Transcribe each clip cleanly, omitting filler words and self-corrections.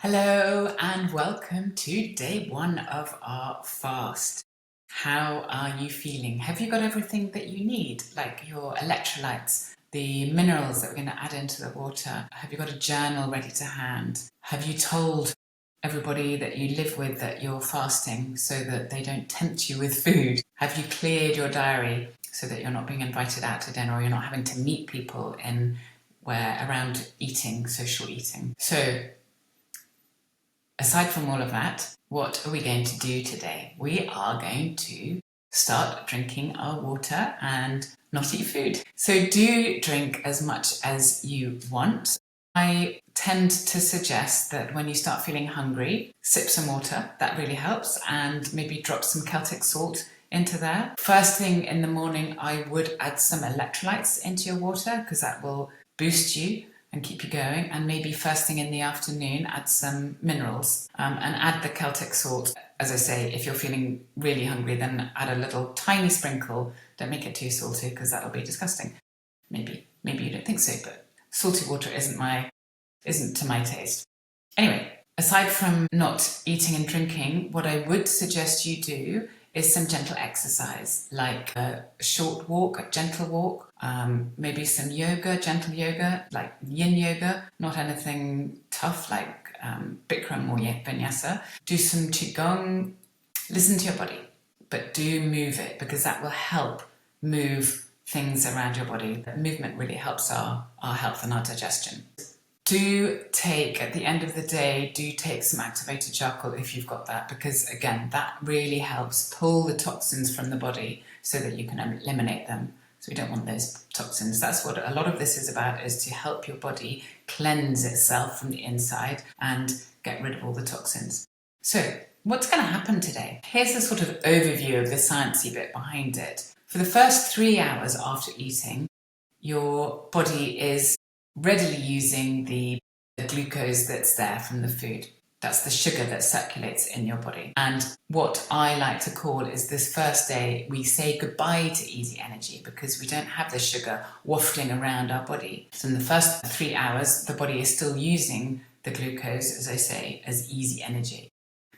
Hello and welcome to day one of our fast. How are you feeling? Have you got everything that you need, like your electrolytes, the minerals that we're going to add into the water? Have you got a journal ready to hand? Have you told everybody that you live with that you're fasting so that they don't tempt you with food? Have you cleared your diary so that you're not being invited out to dinner or you're not having to meet people around eating, social eating? So aside from all of that, what are we going to do today? We are going to start drinking our water and not eat food. So do drink as much as you want. I tend to suggest that when you start feeling hungry, sip some water. That really helps, and maybe drop some Celtic salt into there. First thing in the morning, I would add some electrolytes into your water because that will boost you and keep you going, and maybe first thing in the afternoon add some minerals and add the Celtic salt. As I say, if you're feeling really hungry, then add a little tiny sprinkle. Don't make it too salty because that'll be disgusting. Maybe you don't think so, but salty water isn't to my taste. Anyway, aside from not eating and drinking, what I would suggest you do is some gentle exercise, like a short walk, a gentle walk, maybe some yoga, gentle yoga, like yin yoga, not anything tough like Bikram or Vinyasa. Do some Qigong, listen to your body, but do move it because that will help move things around your body. Movement really helps our health and our digestion. At the end of the day, do take some activated charcoal if you've got that, because again, that really helps pull the toxins from the body so that you can eliminate them. So we don't want those toxins. That's what a lot of this is about, is to help your body cleanse itself from the inside and get rid of all the toxins. So what's going to happen today? Here's a sort of overview of the sciencey bit behind it. For the first 3 hours after eating, your body is readily using the glucose that's there from the food. That's the sugar that circulates in your body. And what I like to call is this first day, we say goodbye to easy energy because we don't have the sugar wafting around our body. So in the first 3 hours, the body is still using the glucose, as I say, as easy energy.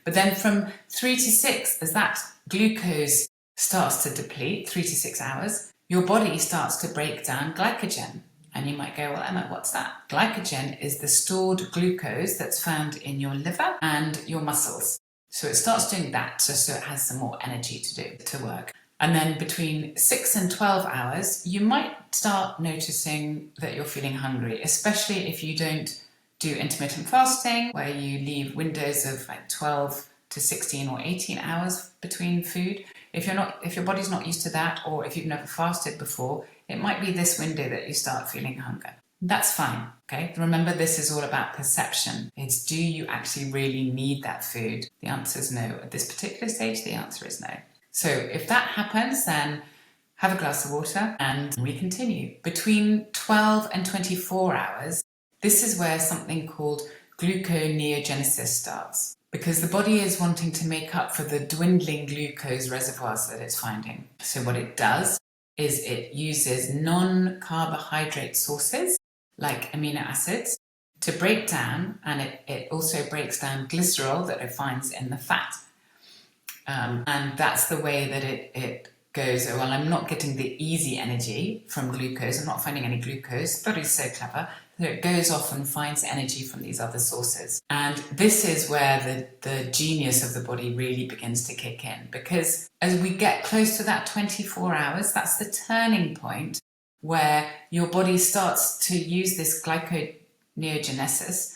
But then from 3 to 6, as that glucose starts to deplete, 3 to 6 hours, your body starts to break down glycogen. And you might go, well, Emma, what's that? Glycogen is the stored glucose that's found in your liver and your muscles. So it starts doing that so it has some more energy to work. And then between 6 and 12 hours, you might start noticing that you're feeling hungry, especially if you don't do intermittent fasting, where you leave windows of like 12 to 16 or 18 hours between food. If your body's not used to that, or if you've never fasted before, it might be this window that you start feeling hunger. That's fine, okay? Remember, this is all about perception. It's, do you actually really need that food? The answer is no. At this particular stage, the answer is no. So if that happens, then have a glass of water and we continue. Between 12 and 24 hours, this is where something called gluconeogenesis starts, because the body is wanting to make up for the dwindling glucose reservoirs that it's finding. So what it does is it uses non-carbohydrate sources like amino acids to break down, and it also breaks down glycerol that it finds in the fat. And that's the way that it goes, oh, well, I'm not getting the easy energy from glucose, I'm not finding any glucose, but it's so clever. So it goes off and finds energy from these other sources. And this is where the genius of the body really begins to kick in, because as we get close to that 24 hours, that's the turning point where your body starts to use this glyconeogenesis,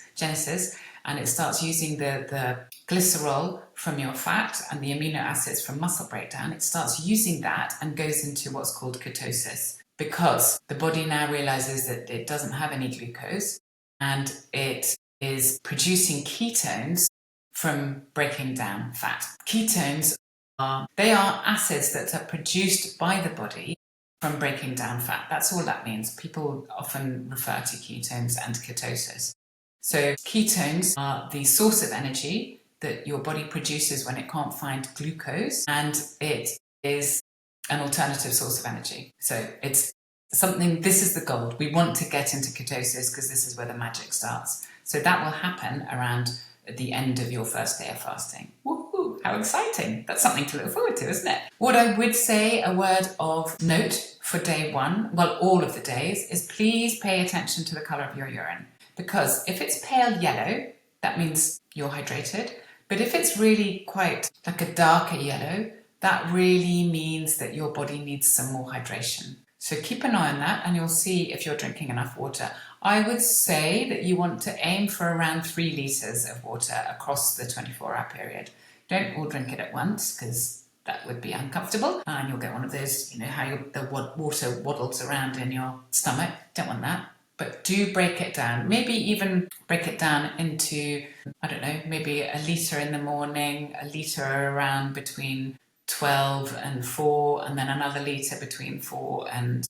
and it starts using the glycerol from your fat and the amino acids from muscle breakdown. It starts using that and goes into what's called ketosis, because the body now realizes that it doesn't have any glucose and it is producing ketones from breaking down fat. Ketones are acids that are produced by the body from breaking down fat. That's all that means. People often refer to ketones and ketosis. So ketones are the source of energy that your body produces when it can't find glucose, and it is an alternative source of energy. So it's something, this is the gold. We want to get into ketosis because this is where the magic starts. So that will happen around at the end of your first day of fasting. Woohoo! How exciting! That's something to look forward to, isn't it? What I would say, a word of note for day one, well, all of the days, is please pay attention to the colour of your urine. Because if it's pale yellow, that means you're hydrated. But if it's really quite like a darker yellow, that really means that your body needs some more hydration. So keep an eye on that and you'll see if you're drinking enough water. I would say that you want to aim for around 3 litres of water across the 24-hour period. Don't all drink it at once because that would be uncomfortable and you'll get one of those, how the water waddles around in your stomach. Don't want that. But do break it down. Maybe even break it down into, I don't know, maybe a litre in the morning, a litre around between 12 and 4, and then another litre between 4 and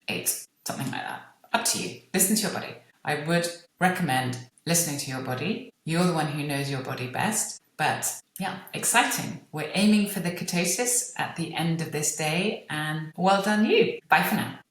8, something like that. Up to you. Listen to your body. I would recommend listening to your body. You're the one who knows your body best. But yeah, exciting. We're aiming for the ketosis at the end of this day, and well done you. Bye for now.